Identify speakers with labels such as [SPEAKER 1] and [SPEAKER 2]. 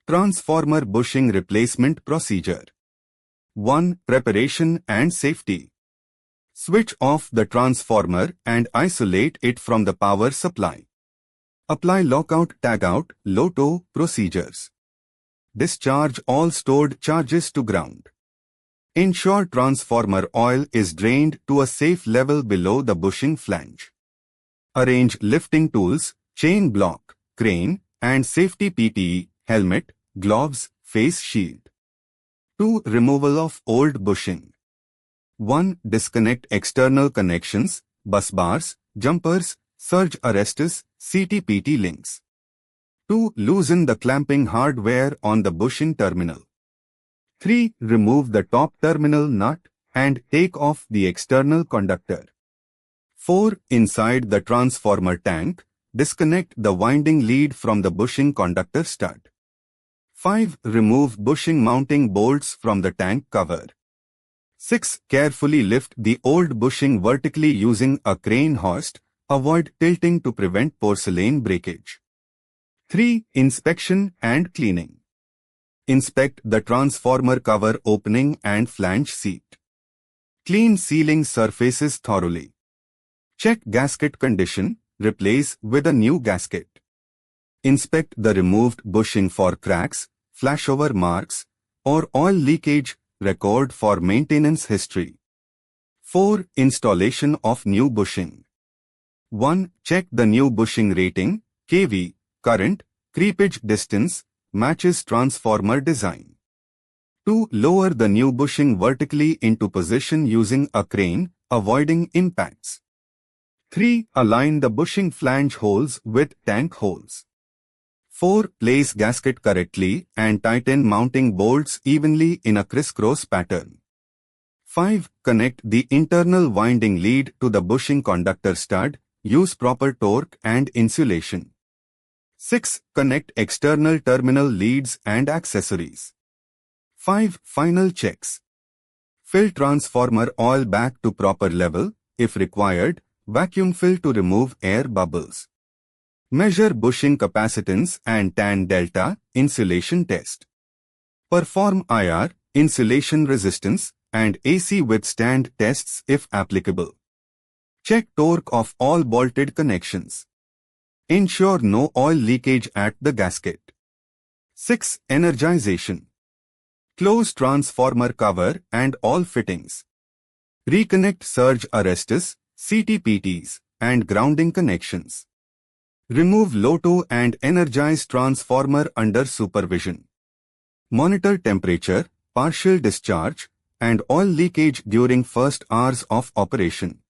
[SPEAKER 1] Transformer bushing replacement procedure. 1. Preparation and safety. Switch off the transformer and isolate it from the power supply. Apply lockout-tagout (LOTO) procedures. Discharge all stored charges to ground. Ensure transformer oil is drained to a safe level below the bushing flange. Arrange lifting tools, chain block, crane, and safety PPE, helmet, gloves, face shield. 2. Removal of old bushing. 1. Disconnect external connections, bus bars, jumpers, surge arresters, CTPT links. 2. Loosen the clamping hardware on the bushing terminal. 3. Remove the top terminal nut and take off the external conductor. 4. Inside the transformer tank, disconnect the winding lead from the bushing conductor stud. 5. Remove bushing mounting bolts from the tank cover. 6. Carefully lift the old bushing vertically using a crane hoist. Avoid tilting to prevent porcelain breakage. 3. Inspection and cleaning. Inspect the transformer cover opening and flange seat. Clean sealing surfaces thoroughly. Check gasket condition, replace with a new gasket. Inspect the removed bushing for cracks, flashover marks, or oil leakage, record for maintenance history. 4. Installation of new bushing. 1. Check the new bushing rating, kV, current, creepage distance, matches transformer design. 2. Lower the new bushing vertically into position using a crane, avoiding impacts. 3. Align the bushing flange holes with tank holes. 4. Place gasket correctly and tighten mounting bolts evenly in a crisscross pattern. 5. Connect the internal winding lead to the bushing conductor stud. Use proper torque and insulation. 6. Connect external terminal leads and accessories. 5. Final checks. Fill transformer oil back to proper level. If required, vacuum fill to remove air bubbles. Measure bushing capacitance and tan delta, insulation test. Perform IR, insulation resistance, and AC withstand tests if applicable. Check torque of all bolted connections. Ensure no oil leakage at the gasket. 6. Energization. Close transformer cover and all fittings. Reconnect surge arresters, CTPTs, and grounding connections. Remove LOTO and energize transformer under supervision. Monitor temperature, partial discharge, and oil leakage during first hours of operation.